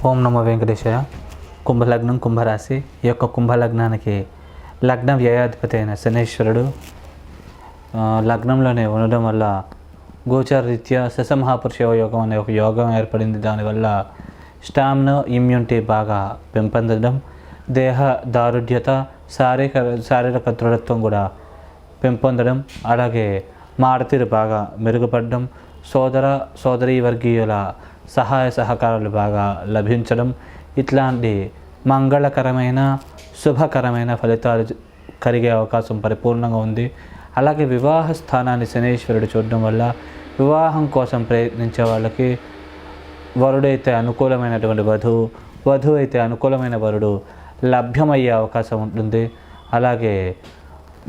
ఓం నమో వెంకటేశాయ. కుంభలగ్నం, కుంభరాశి. ఈ యొక్క కుంభలగ్నానికి లగ్న వ్యయాధిపతి అయిన శనేశ్వరుడు లగ్నంలోనే ఉండడం వల్ల గోచార రీత్యా శశమహాపురుష యోగం అనే ఒక యోగం ఏర్పడింది. దానివల్ల స్టామినా, ఇమ్యూనిటీ బాగా పెంపొందడం, దేహ దారుఢ్యత, శారీరక దృఢత్వం కూడా పెంపొందడం, అలాగే మాడతీరు బాగా మెరుగుపడడం, సోదరీ వర్గీయుల సహాయ సహకారాలు బాగా లభించడం, ఇట్లాంటి మంగళకరమైన శుభకరమైన ఫలితాలు కలిగే అవకాశం పరిపూర్ణంగా ఉంది. అలాగే వివాహ స్థానాన్ని శనీశ్వరుడు చూడడం వల్ల వివాహం కోసం ప్రయత్నించే వాళ్ళకి వరుడైతే అనుకూలమైనటువంటి వధువు అయితే అనుకూలమైన వరుడు లభ్యమయ్యే అవకాశం ఉంటుంది. అలాగే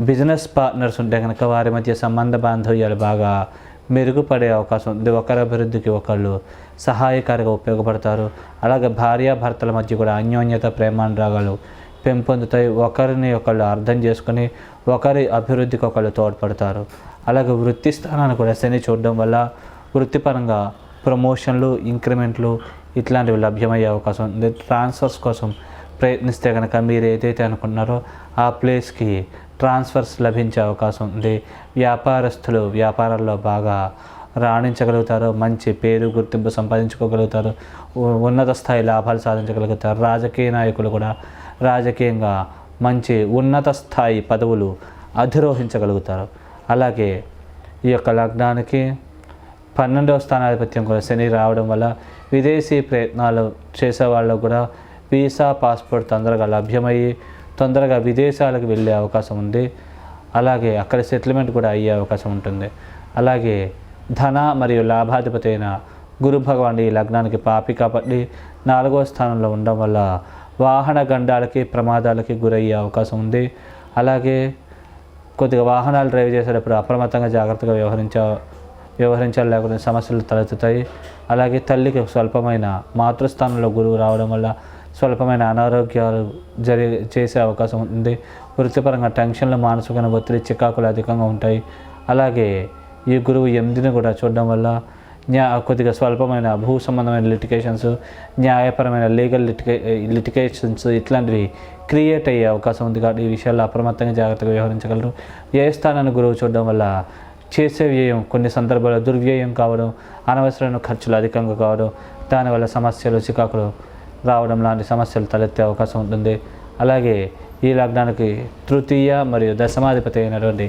బిజినెస్ పార్ట్నర్స్ ఉంటే కనుక వారి మధ్య సంబంధ బాంధవ్యాలు బాగా మెరుగుపడే అవకాశం ఉంది. ఒకరి అభివృద్ధికి ఒకళ్ళు సహాయకారిగా ఉపయోగపడతారు. అలాగే భార్యాభర్తల మధ్య కూడా అన్యోన్యత, ప్రేమానురాగాలు పెంపొందుతాయి. ఒకరిని ఒకళ్ళు అర్థం చేసుకుని ఒకరి అభివృద్ధికి ఒకళ్ళు తోడ్పడతారు. అలాగే వృత్తి స్థానాన్ని కూడా శని చూడడం వల్ల వృత్తిపరంగా ప్రమోషన్లు, ఇంక్రిమెంట్లు ఇట్లాంటివి లభ్యమయ్యే అవకాశం ఉంది. ట్రాన్స్ఫర్స్ కోసం ప్రయత్నిస్తే కనుక మీరు ఏదైతే అనుకుంటున్నారో ఆ ప్లేస్కి ట్రాన్స్ఫర్స్ లభించే అవకాశం ఉంది. వ్యాపారస్తులు వ్యాపారాల్లో బాగా రాణించగలుగుతారు, మంచి పేరు గుర్తింపు సంపాదించుకోగలుగుతారు, ఉన్నత స్థాయి లాభాలు సాధించగలుగుతారు. రాజకీయ నాయకులు కూడా రాజకీయంగా మంచి ఉన్నత స్థాయి పదవులు అధిరోహించగలుగుతారు. అలాగే ఈ యొక్క లగ్నానికి 12వ స్థానాధిపత్యం కూడా శని రావడం వల్ల విదేశీ ప్రయత్నాలు చేసే వాళ్ళకు కూడా వీసా, పాస్పోర్ట్ తొందరగా లభ్యమయ్యి తొందరగా విదేశాలకు వెళ్ళే అవకాశం ఉంది. అలాగే అక్కడ సెటిల్మెంట్ కూడా అయ్యే అవకాశం ఉంటుంది. అలాగే ధన మరియు లాభాధిపతి అయిన గురు భగవానుడు ఈ లగ్నానికి పాపి కాబట్టి 4వ స్థానంలో ఉండడం వల్ల వాహన గండాలకి, ప్రమాదాలకి గురయ్యే అవకాశం ఉంది. అలాగే కొద్దిగా వాహనాలు డ్రైవ్ చేసేటప్పుడు అప్రమత్తంగా జాగ్రత్తగా వ్యవహరించాలి, లేకుండా సమస్యలు తలెత్తుతాయి. అలాగే తల్లికి స్వల్పమైన మాతృస్థానంలో గురువు రావడం వల్ల స్వల్పమైన అనారోగ్యాలు చేసే అవకాశం ఉంది. వృత్తిపరంగా టెన్షన్లు, మానసిక ఒత్తిడి, చికాకులు అధికంగా ఉంటాయి. అలాగే ఈ గురువు 8ని కూడా చూడడం వల్ల కొద్దిగా స్వల్పమైన భూ సంబంధమైన లిటిగేషన్స్, న్యాయపరమైన లీగల్ లిటిగేషన్స్ ఇట్లాంటివి క్రియేట్ అయ్యే అవకాశం ఉంది. కాబట్టి ఈ విషయాల్లో అప్రమత్తంగా జాగ్రత్తగా వ్యవహరించగలరు. ఏ స్థానాన్ని గురువు చూడడం వల్ల చేసే వ్యయం కొన్ని సందర్భాల్లో దుర్వ్యయం కావడం, అనవసరమైన ఖర్చులు అధికంగా కావడం, దానివల్ల సమస్యలు, చికాకులు రావడం లాంటి సమస్యలు తలెత్తే అవకాశం ఉంటుంది. అలాగే ఈ లగ్నానికి తృతీయ మరియు దశమాధిపతి అయినటువంటి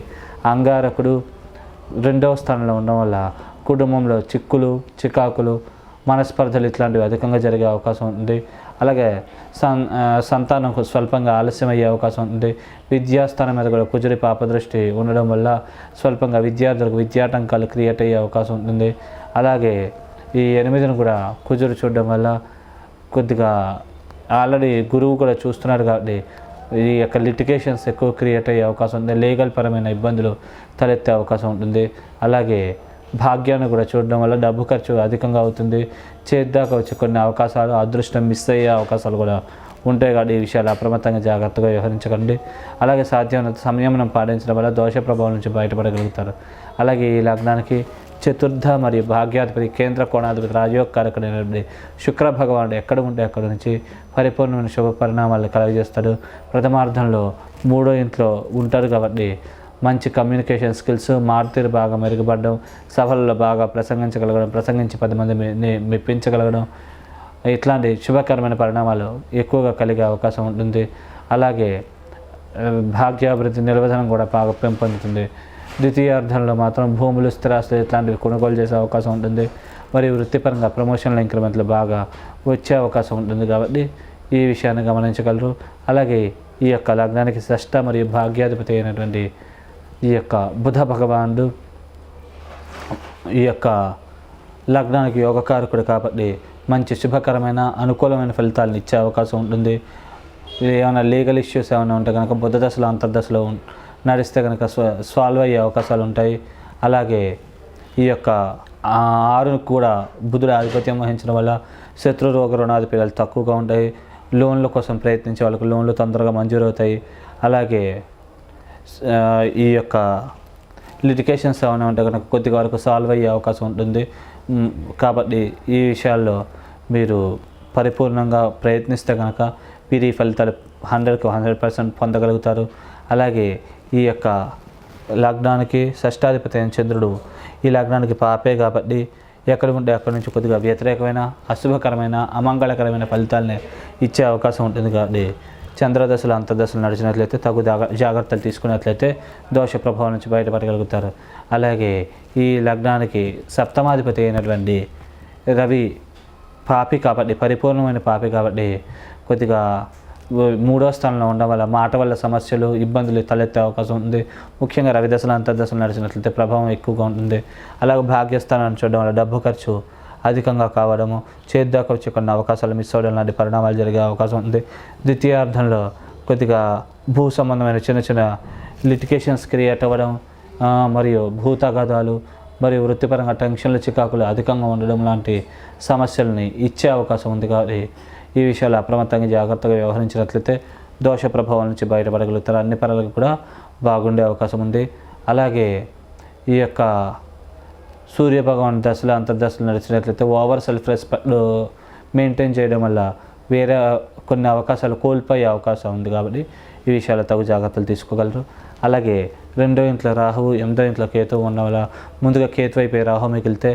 అంగారకుడు 2వ స్థానంలో ఉండడం వల్ల కుటుంబంలో చికాకులు, మనస్పర్ధలు ఇట్లాంటివి అధికంగా జరిగే అవకాశం ఉంది. అలాగే సంతానం స్వల్పంగా ఆలస్యం అయ్యే అవకాశం ఉంది. విద్యాస్థానం మీద కూడా కుజుడి పాపదృష్టి ఉండడం వల్ల స్వల్పంగా విద్యార్థులకు విద్యాటంకాలు క్రియేట్ అయ్యే అవకాశం ఉంటుంది. అలాగే ఈ 8ని కూడా కుజుడు చూడడం వల్ల కొద్దిగా ఆల్రెడీ గురువు కూడా చూస్తున్నాడు కాబట్టి ఈ యొక్క లిటిగేషన్స్ ఎక్కువ క్రియేట్ అయ్యే అవకాశం ఉంది. లీగల్ పరమైన ఇబ్బందులు తలెత్తే అవకాశం ఉంటుంది. అలాగే భాగ్యాన్ని కూడా చూడడం వల్ల డబ్బు ఖర్చు అధికంగా అవుతుంది. చేద్దాకా వచ్చే కొన్ని అవకాశాలు, అదృష్టం మిస్ అయ్యే అవకాశాలు కూడా ఉంటాయి. కాబట్టి ఈ విషయాలు అప్రమత్తంగా జాగ్రత్తగా వ్యవహరించకండి. అలాగే సాధ్యమైనంత సంయమనం పాటించడం వల్ల దోష ప్రభావం నుంచి బయటపడగలుగుతారు. అలాగే ఈ లగ్నానికి చతుర్థ మరియు భాగ్యాధిపతి, కేంద్ర కోణాధిపతి, రాజయోగకారకుడైనటువంటి శుక్ర భగవానుడు ఎక్కడ ఉంటే అక్కడ నుంచి పరిపూర్ణమైన శుభ పరిణామాలు కలుగజేస్తాడు. ప్రథమార్థంలో 3వ ఇంట్లో ఉంటారు కాబట్టి మంచి కమ్యూనికేషన్ స్కిల్స్, మారుతీరు బాగా మెరుగుపడడం, సభలలో బాగా ప్రసంగించగలగడం, ప్రసంగించి 10 మంది మెప్పించగలగడం ఇట్లాంటి శుభకరమైన పరిణామాలు ఎక్కువగా కలిగే అవకాశం ఉంటుంది. అలాగే భాగ్యాభివృద్ధి నిలవదనం కూడా బాగా పెంపొందుతుంది. ద్వితీయార్థంలో మాత్రం భూములు, స్థిరాస్తులు ఇట్లాంటివి కొనుగోలు చేసే అవకాశం ఉంటుంది. మరియు వృత్తిపరంగా ప్రమోషన్ల, ఇంక్రిమెంట్లు బాగా వచ్చే అవకాశం ఉంటుంది. కాబట్టి ఈ విషయాన్ని గమనించగలరు. అలాగే ఈ యొక్క లగ్నానికి షష్ఠ మరియు భాగ్యాధిపతి అయినటువంటి ఈ యొక్క బుధ భగవానుడు ఈ యొక్క లగ్నానికి యోగకారకుడు కాబట్టి మంచి శుభకరమైన అనుకూలమైన ఫలితాలను ఇచ్చే అవకాశం ఉంటుంది. ఏమైనా లీగల్ ఇష్యూస్ ఏమైనా ఉంటే కనుక బుధ దశలో, అంతర్దశలో నడిస్తే కనుక సాల్వ్ అయ్యే అవకాశాలు ఉంటాయి. అలాగే ఈ యొక్క 6ను కూడా బుధుడు ఆధిపత్యం వహించడం వల్ల శత్రు రోగ రుణాది పిల్లలు తక్కువగా ఉంటాయి. లోన్ల కోసం ప్రయత్నించే వాళ్ళకు లోన్లు తొందరగా మంజూరు అవుతాయి. అలాగే ఈ యొక్క లిటిగేషన్స్ ఏమైనా ఉంటే కనుక కొద్ది వరకు సాల్వ్ అయ్యే అవకాశం ఉంటుంది. కాబట్టి ఈ విషయాల్లో మీరు పరిపూర్ణంగా ప్రయత్నిస్తే కనుక వీరు ఈ ఫలితాలు 100కి 100% పొందగలుగుతారు. అలాగే ఈ యొక్క లగ్నానికి షష్టాధిపతి అయిన చంద్రుడు ఈ లగ్నానికి పాపే కాబట్టి ఎక్కడ ఉంటే అక్కడి నుంచి కొద్దిగా వ్యతిరేకమైన, అశుభకరమైన, అమంగళకరమైన ఫలితాలనే ఇచ్చే అవకాశం ఉంటుంది. కాబట్టి చంద్రదశలు అంతర్దశలు నడిచినట్లయితే తగు జాగ్రత్తలు తీసుకున్నట్లయితే దోష ప్రభావం నుంచి బయటపడగలుగుతారు. అలాగే ఈ లగ్నానికి సప్తమాధిపతి అయినటువంటి రవి పాపి కాబట్టి, పరిపూర్ణమైన పాపి కాబట్టి కొద్దిగా 3వ స్థానంలో ఉండడం వల్ల మాట వల్ల సమస్యలు, ఇబ్బందులు తలెత్తే అవకాశం ఉంది. ముఖ్యంగా రవి దశలు అంతర్దశలు నడిచినట్లయితే ప్రభావం ఎక్కువగా ఉంటుంది. అలాగే భాగ్యస్థానాన్ని చూడడం వల్ల డబ్బు ఖర్చు అధికంగా కావడము, చేద్దాకా వచ్చి కొన్ని అవకాశాలు మిస్ అవ్వడం లాంటి పరిణామాలు జరిగే అవకాశం ఉంది. ద్వితీయార్థంలో కొద్దిగా భూ సంబంధమైన చిన్న చిన్న లిటికేషన్స్ క్రియేట్ అవ్వడం, మరియు భూ తగాదాలు, మరియు వృత్తిపరంగా టెన్షన్లు, చికాకులు అధికంగా ఉండడం లాంటి సమస్యలని ఇచ్చే అవకాశం ఉంది. కాబట్టి ఈ విషయాలు అప్రమత్తంగా జాగ్రత్తగా వ్యవహరించినట్లయితే దోష ప్రభావం నుంచి బయటపడగలుగుతారు. అన్ని పనులకు కూడా బాగుండే అవకాశం ఉంది. అలాగే ఈ యొక్క సూర్యభగవాన్ దశలు అంతర్దశలు నడిచినట్లయితే ఓవర్ సెల్ఫ్ రెస్పెక్ట్ మెయింటైన్ చేయడం వల్ల వేరే కొన్ని అవకాశాలు కోల్పోయే అవకాశం ఉంది. కాబట్టి ఈ విషయాలు తగు జాగ్రత్తలు తీసుకోగలరు. అలాగే 2వ ఇంట్లో రాహువు, 8వ ఇంట్లో కేతువు ఉన్న వల్ల ముందుగా కేతు వైపు రాహు మిగిలితే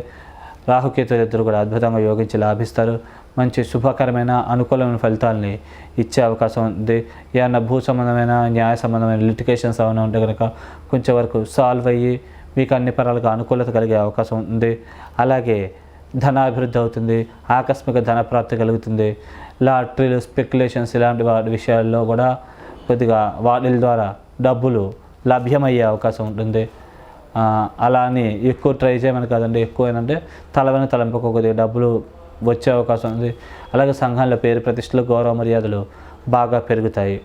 రాహుకేతు ఇద్దరు కూడా అద్భుతంగా యోగించి లాభిస్తారు. మంచి శుభకరమైన అనుకూలమైన ఫలితాలని ఇచ్చే అవకాశం ఉంది. ఏమన్నా భూ సంబంధమైన, న్యాయ సంబంధమైన లిటికేషన్స్ ఏమైనా ఉంటే కనుక కొంచెం వరకు సాల్వ్ అయ్యి మీకు అన్ని పరాలుగా అనుకూలత కలిగే అవకాశం ఉంది. అలాగే ధనాభివృద్ధి అవుతుంది, ఆకస్మిక ధనప్రాప్తి కలుగుతుంది. లాటరీలు, స్పెక్యులేషన్స్ ఇలాంటి వాటి విషయాల్లో కూడా కొద్దిగా వాటి ద్వారా డబ్బులు లభ్యమయ్యే అవకాశం ఉంటుంది. అలా అని ఎక్కువ ట్రై చేయమని కాదండి, ఎక్కువ ఏంటంటే తలవని తలంపుకు కొద్దిగా డబ్బులు వచ్చే అవకాశం ఉంది. అలాగే సంఘంలో పేరు ప్రతిష్టలు, గౌరవ మర్యాదలు బాగా పెరుగుతాయి.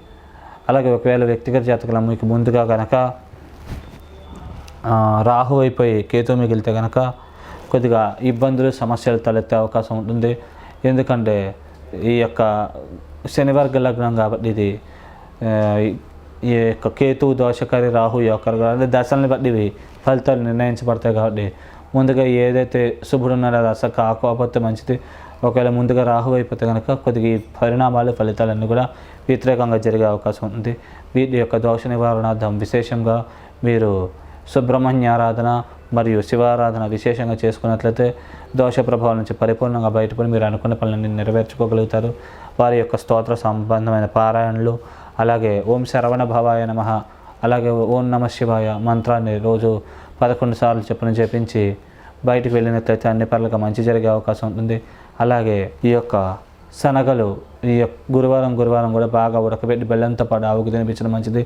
అలాగే ఒకవేళ వ్యక్తిగత జాతకులు మీకు ముందుగా కనుక రాహు అయిపోయి కేతు మిగిలితే కనుక కొద్దిగా ఇబ్బందులు, సమస్యలు తలెత్తే అవకాశం ఉంటుంది. ఎందుకంటే ఈ యొక్క శనివర్గ లగ్నం కాబట్టి ఇది ఈ యొక్క కేతువు దోషకారి, రాహు యోగకారి, అంటే దశల్ని బట్టి ఇవి ఫలితాలు నిర్ణయించబడతాయి. కాబట్టి ముందుగా ఏదైతే శుభుడు ఉన్నాడో అది అసలు కాకపోతే మంచిది. ఒకవేళ ముందుగా రాహు అయిపోతే కనుక కొద్దిగా ఈ పరిణామాలు, ఫలితాలన్నీ కూడా వ్యతిరేకంగా జరిగే అవకాశం ఉంది. వీటి యొక్క దోష నివారణార్థం విశేషంగా మీరు సుబ్రహ్మణ్య ఆరాధన మరియు శివారాధన విశేషంగా చేసుకున్నట్లయితే దోష ప్రభావం నుంచి పరిపూర్ణంగా బయటపడి మీరు అనుకున్న పనులన్నీ నెరవేర్చుకోగలుగుతారు. వారి యొక్క స్తోత్ర సంబంధమైన పారాయణలు, అలాగే ఓం శరవణ భవాయ నమః, అలాగే ఓం నమః శివాయ మంత్రాన్ని రోజు 11 సార్లు చొప్పున జపించి బయటికి వెళ్ళినట్లయితే అన్ని పనులకు మంచి జరిగే అవకాశం ఉంటుంది. అలాగే ఈ యొక్క శనగలు ఈ గురువారం కూడా బాగా ఉడకబెట్టి బెల్లంతో పాటు ఆవుకు తినిపించడం మంచిది.